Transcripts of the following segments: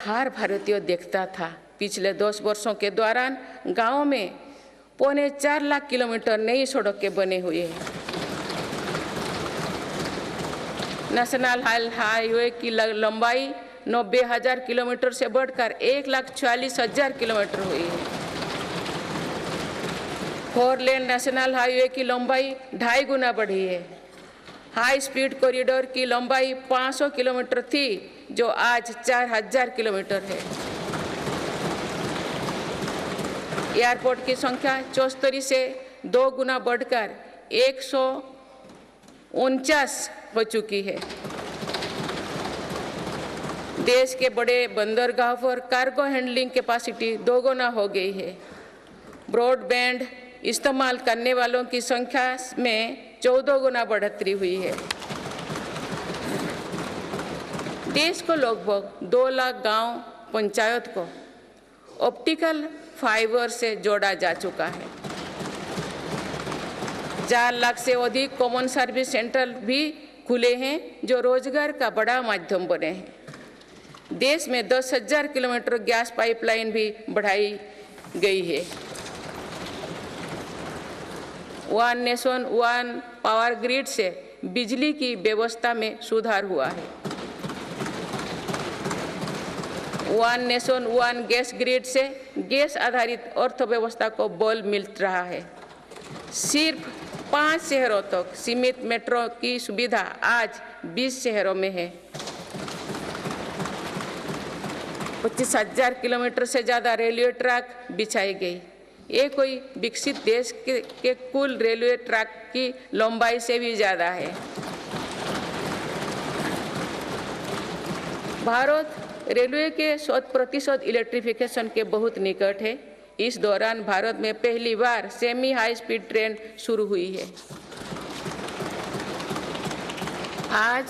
हर भारतीय देखता था। पिछले 10 वर्षों के दौरान गांवों में 4.25 लाख किलोमीटर नई सड़कें बने हुए हैं। नेशनल हाईवे की लंबाई 90,000 किलोमीटर से बढ़कर 1,40,000 किलोमीटर हुई है। 4 लेन नेशनल हाईवे की लंबाई 2.5 गुना बढ़ी है। हाई स्पीड कॉरिडोर की लंबाई 500 किलोमीटर थी, जो आज 4,000 किलोमीटर है। एयरपोर्ट की संख्या 74 से 2 गुना बढ़कर 149 हो चुकी है। देश के बड़े बंदरगाह पर कार्गो हैंडलिंग कैपेसिटी 2 गुना हो गई है। ब्रॉडबैंड इस्तेमाल करने वालों की संख्या में 14 गुना बढ़ोतरी हुई है। देश को लगभग 2 लाख गांव पंचायत को ऑप्टिकल फाइबर से जोड़ा जा चुका है। 4 लाख से अधिक कॉमन सर्विस सेंटर भी खुले हैं, जो रोजगार का बड़ा माध्यम बने हैं। देश में 10,000 किलोमीटर गैस पाइपलाइन भी बढ़ाई गई है। One nation one power grid से बिजली की व्यवस्था में सुधार हुआ है। One nation one gas grid से गैस आधारित अर्थव्यवस्था को बल मिल रहा है। सिर्फ 5 शहरों तक सीमित मेट्रो की सुविधा आज 20 शहरों में है। 25,000 किलोमीटर से ज़्यादा रेलवे ट्रैक बिछाई गई। ये कोई विकसित देश के कुल रेलवे ट्रैक की लंबाई से भी ज़्यादा है। भारत रेलवे के 100% इलेक्ट्रिफिकेशन के बहुत निकट है। इस दौरान भारत में पहली बार सेमी हाई स्पीड ट्रेन शुरू हुई है। आज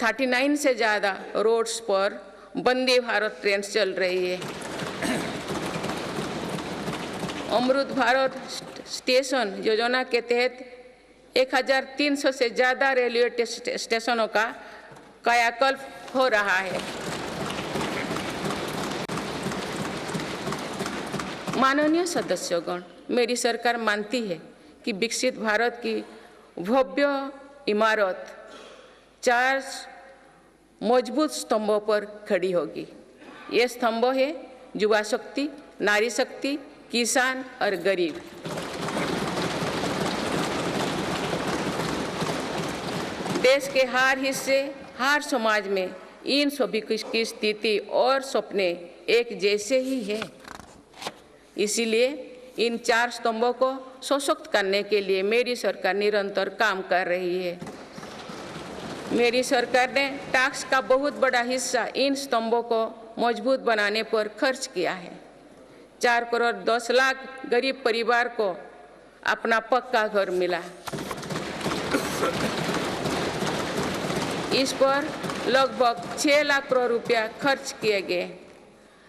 39 से ज़्यादा रोड्स पर वंदे भारत ट्रेन चल रही है। अमृत भारत स्टेशन योजना के तहत 1,300 से ज़्यादा रेलवे स्टेशनों का कायाकल्प हो रहा है। माननीय सदस्यगण, मेरी सरकार मानती है कि विकसित भारत की भव्य इमारत 4 मजबूत स्तंभों पर खड़ी होगी। ये स्तंभ है युवा शक्ति, नारी शक्ति, किसान और गरीब। देश के हर हिस्से, हर समाज में इन सभी की स्थिति और सपने एक जैसे ही हैं। इसीलिए इन 4 स्तंभों को सशक्त करने के लिए मेरी सरकार निरंतर काम कर रही है। मेरी सरकार ने टैक्स का बहुत बड़ा हिस्सा इन स्तंभों को मजबूत बनाने पर खर्च किया है। 4 करोड़ 10 लाख गरीब परिवार को अपना पक्का घर मिला। इस पर लगभग 6 लाख करोड़ रुपया खर्च किए गए।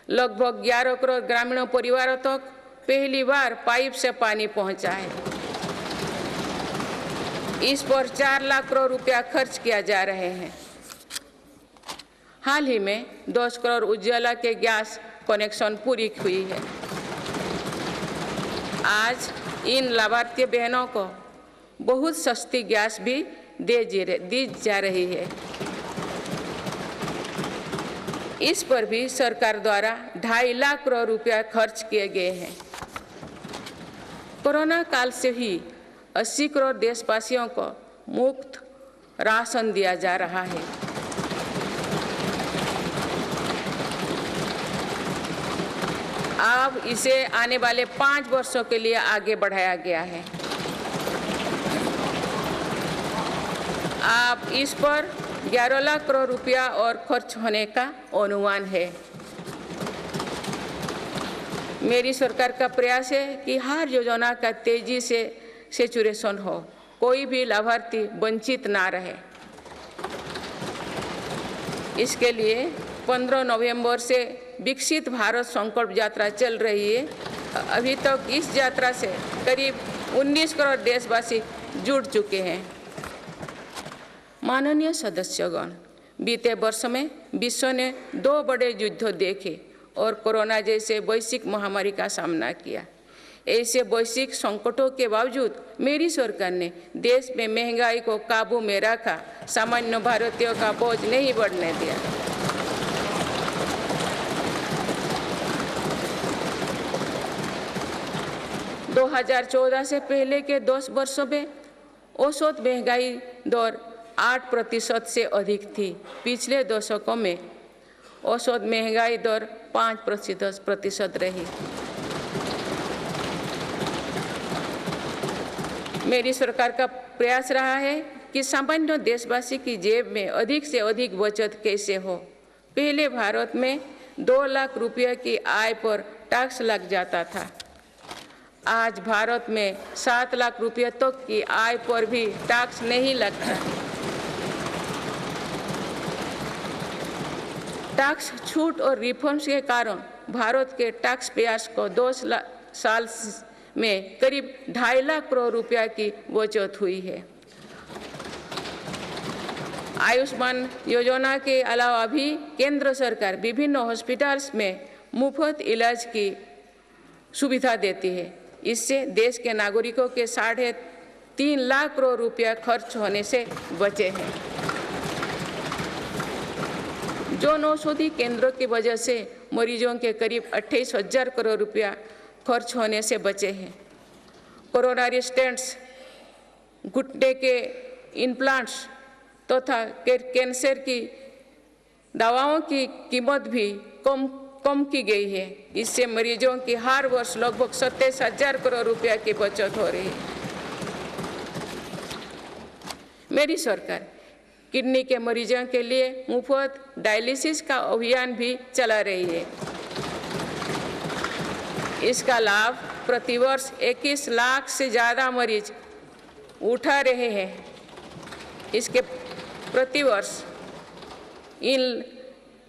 लगभग 11 करोड़ ग्रामीण परिवारों तक पहली बार पाइप से पानी पहुंचा है। इस पर 4 लाख करोड़ रुपया खर्च किया जा रहे हैं। हाल ही में 10 करोड़ उज्ज्वला के गैस कनेक्शन पूरी हुई है। आज इन लाभार्थी बहनों को बहुत सस्ती गैस भी दी जा रही है। इस पर भी सरकार द्वारा 2.5 लाख करोड़ रुपया खर्च किए गए हैं। कोरोना काल से ही 80 करोड़ देशवासियों को मुफ्त राशन दिया जा रहा है। अब इसे आने वाले 5 वर्षों के लिए आगे बढ़ाया गया है। अब इस पर 11 लाख करोड़ रुपया और खर्च होने का अनुमान है। मेरी सरकार का प्रयास है कि हर योजना का तेजी से सैचुरेशन हो, कोई भी लाभार्थी वंचित ना रहे। इसके लिए 15 नवंबर से विकसित भारत संकल्प यात्रा चल रही है। अभी तक इस यात्रा से करीब 19 करोड़ देशवासी जुड़ चुके हैं। माननीय सदस्यगण, बीते वर्ष में विश्व ने 2 बड़े युद्ध देखे और कोरोना जैसे वैश्विक महामारी का सामना किया। ऐसे वैश्विक संकटों के बावजूद मेरी सरकार ने देश में महंगाई को काबू में रखा, सामान्य भारतीयों का बोझ नहीं बढ़ने दिया। दो 2014 से पहले के 10 वर्षों में औसत महंगाई दर 8% से अधिक थी। पिछले दशकों में औसत महंगाई दर 5% रही। मेरी सरकार का प्रयास रहा है कि सामान्य देशवासी की जेब में अधिक से अधिक बचत कैसे हो। पहले भारत में 2 लाख रुपये की आय पर टैक्स लग जाता था। आज भारत में 7 लाख रुपये तक की आय पर भी टैक्स नहीं लगता। टैक्स छूट और रिफंड्स के कारण भारत के टैक्स पेयर्स को 2 साल में करीब 2.5 लाख करोड़ रुपया की बचत हुई है। आयुष्मान योजना के अलावा भी केंद्र सरकार विभिन्न हॉस्पिटल्स में मुफ्त इलाज की सुविधा देती है। इससे देश के नागरिकों के 3.5 लाख करोड़ रुपया खर्च होने से बचे हैं। जन औषधि केंद्रों की वजह से मरीजों के करीब 28,000 करोड़ रुपया खर्च होने से बचे हैं। कोरोनरी स्टेंट्स, घुटने के इम्प्लांट्स तथा कैंसर की दवाओं की कीमत भी कम की गई है। इससे मरीजों की हर वर्ष लगभग 27,000 करोड़ रुपया की बचत हो रही है। मेरी सरकार किडनी के मरीजों के लिए मुफ्त डायलिसिस का अभियान भी चला रही है। इसका लाभ प्रतिवर्ष 21 लाख से ज़्यादा मरीज उठा रहे हैं। इसके प्रतिवर्ष इन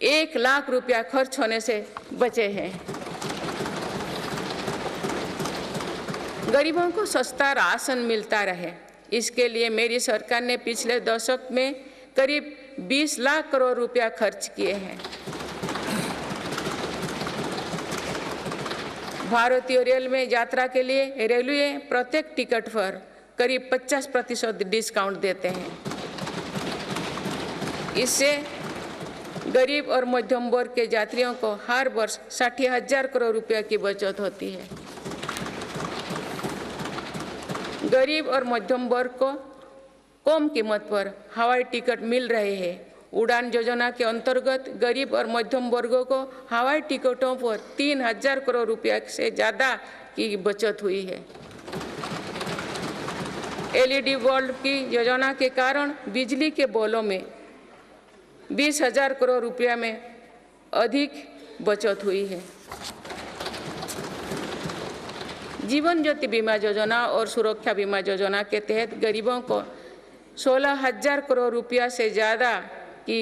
1 लाख रुपया खर्च होने से बचे हैं। गरीबों को सस्ता राशन मिलता रहे, इसके लिए मेरी सरकार ने पिछले दशक में करीब 20 लाख करोड़ रुपया खर्च किए हैं। भारतीय रेल में यात्रा के लिए रेलवे प्रत्येक टिकट पर करीब 50% डिस्काउंट देते हैं। इससे गरीब और मध्यम वर्ग के यात्रियों को हर वर्ष 60,000 करोड़ रुपये की बचत होती है। गरीब और मध्यम वर्ग को कम कीमत पर हवाई टिकट मिल रहे हैं। उड़ान योजना के अंतर्गत गरीब और मध्यम वर्गों को हवाई टिकटों पर 3,000 करोड़ रुपये से ज़्यादा की बचत हुई है। LED बल्ब की योजना के कारण बिजली के बिलों में 20,000 करोड़ रुपया में अधिक बचत हुई है। जीवन ज्योति बीमा योजना और सुरक्षा बीमा योजना के तहत गरीबों को 16,000 करोड़ रुपया से ज़्यादा की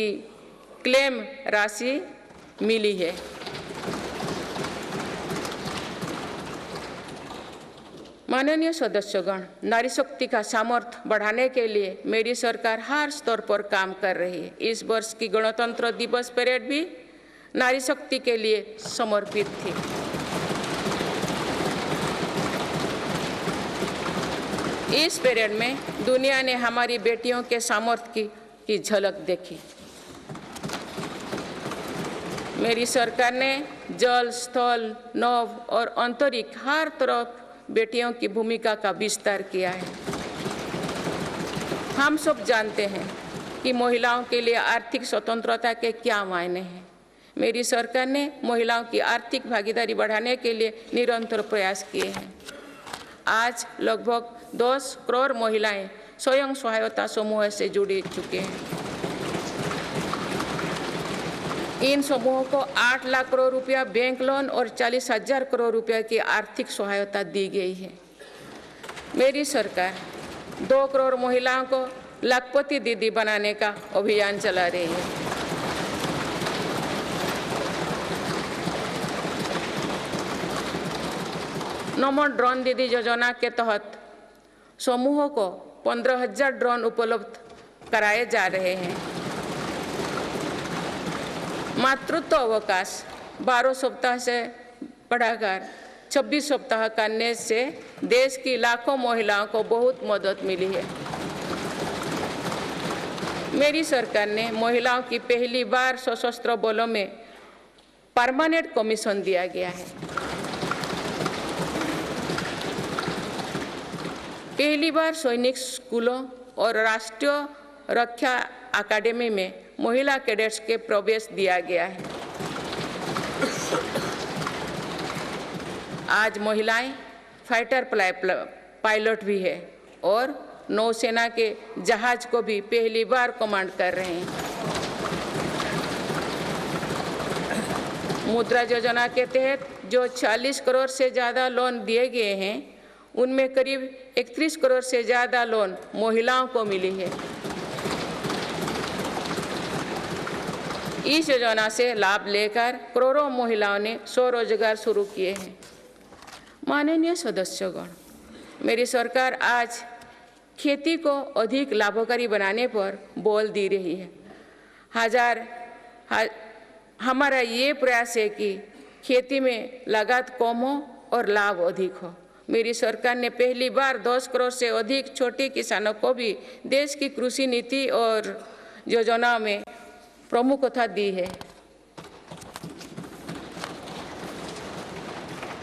क्लेम राशि मिली है। माननीय सदस्यगण, नारी शक्ति का सामर्थ्य बढ़ाने के लिए मेरी सरकार हर स्तर पर काम कर रही है। इस वर्ष की गणतंत्र दिवस परेड भी नारी शक्ति के लिए समर्पित थी। इस परेड में दुनिया ने हमारी बेटियों के सामर्थ्य की झलक देखी। मेरी सरकार ने जल, स्थल, नभ और अंतरिक्ष हर तरफ बेटियों की भूमिका का विस्तार किया है। हम सब जानते हैं कि महिलाओं के लिए आर्थिक स्वतंत्रता के क्या मायने हैं। मेरी सरकार ने महिलाओं की आर्थिक भागीदारी बढ़ाने के लिए निरंतर प्रयास किए हैं। आज लगभग 10 करोड़ महिलाएं स्वयं सहायता समूह से जुड़ चुके हैं। इन समूहों को 8 लाख करोड़ रुपया बैंक लोन और 40,000 करोड़ रुपया की आर्थिक सहायता दी गई है। मेरी सरकार 2 करोड़ महिलाओं को लाखपति दीदी बनाने का अभियान चला रही है। नमो ड्रोन दीदी योजना के तहत समूहों को 15,000 ड्रोन उपलब्ध कराए जा रहे हैं। मातृत्व अवकाश 12 सप्ताह से बढ़ाकर 26 सप्ताह करने से देश की लाखों महिलाओं को बहुत मदद मिली है। मेरी सरकार ने महिलाओं की पहली बार सशस्त्र बलों में परमानेंट कमीशन दिया गया है। पहली बार सैनिक स्कूलों और राष्ट्रीय रक्षा अकादमी में महिला कैडेट्स के प्रवेश दिया गया है। आज महिलाएं फाइटर पायलट भी है और नौसेना के जहाज को भी पहली बार कमांड कर रहे हैं। मुद्रा योजना के तहत जो 40 करोड़ से ज़्यादा लोन दिए गए हैं, उनमें करीब 31 करोड़ से ज़्यादा लोन महिलाओं को मिली है। इस योजना से लाभ लेकर करोड़ों महिलाओं ने स्वरोजगार शुरू किए हैं। माननीय सदस्यगण, मेरी सरकार आज खेती को अधिक लाभकारी बनाने पर बल दे रही है। हमारा ये प्रयास है कि खेती में लागत कम हो और लाभ अधिक हो। मेरी सरकार ने पहली बार 10 करोड़ से अधिक छोटे किसानों को भी देश की कृषि नीति और योजना में प्रमुखता दी है।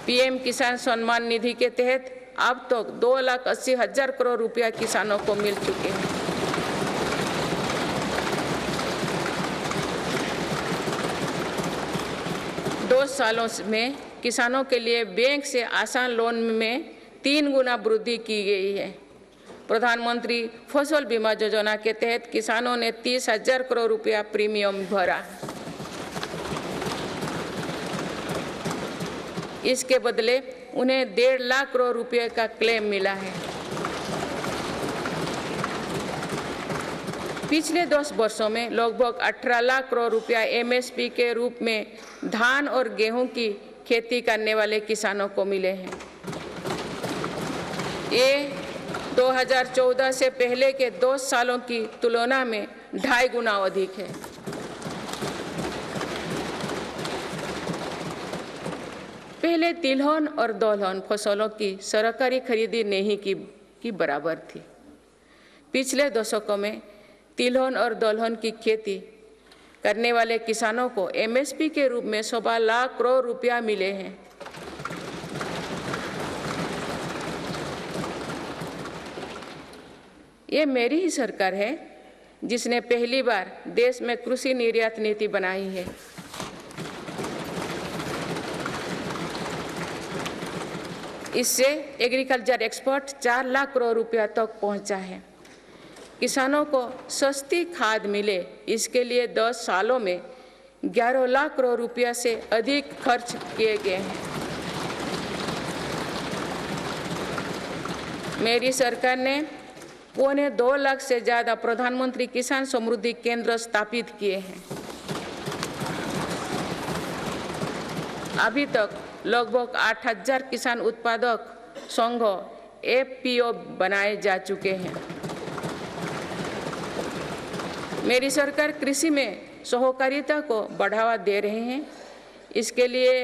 पीएम किसान सम्मान निधि के तहत अब तक 2,80,000 करोड़ रुपया किसानों को मिल चुके हैं। दो सालों में किसानों के लिए बैंक से आसान लोन में 3 गुना वृद्धि की गई है। प्रधानमंत्री फसल बीमा योजना के तहत किसानों ने 30,000 करोड़ रुपया प्रीमियम भरा। इसके बदले उन्हें 1.5 लाख करोड़ रुपये का क्लेम मिला है। पिछले 10 वर्षों में लगभग 18 लाख करोड़ रुपया एमएसपी के रूप में धान और गेहूं की खेती करने वाले किसानों को मिले हैं। ये 2014 से पहले के 2 सालों की तुलना में 2.5 गुना अधिक है। पहले तिलहन और दलहन फसलों की सरकारी खरीदी नहीं की बराबर थी। पिछले दशकों में तिलहन और दलहन की खेती करने वाले किसानों को एमएसपी के रूप में 1.25 लाख करोड़ रुपया मिले हैं। ये मेरी ही सरकार है जिसने पहली बार देश में कृषि निर्यात नीति बनाई है। इससे एग्रीकल्चर एक्सपोर्ट 4 लाख करोड़ रुपया तक पहुंचा है। किसानों को सस्ती खाद मिले, इसके लिए 10 सालों में 11 लाख करोड़ रुपया से अधिक खर्च किए गए हैं। मेरी सरकार ने 1.25 लाख से ज़्यादा प्रधानमंत्री किसान समृद्धि केंद्र स्थापित किए हैं। अभी तक लगभग 8,000 किसान उत्पादक संघ एफपीओ बनाए जा चुके हैं। मेरी सरकार कृषि में सहकारिता को बढ़ावा दे रहे हैं। इसके लिए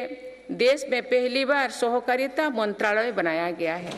देश में पहली बार सहकारिता मंत्रालय बनाया गया है।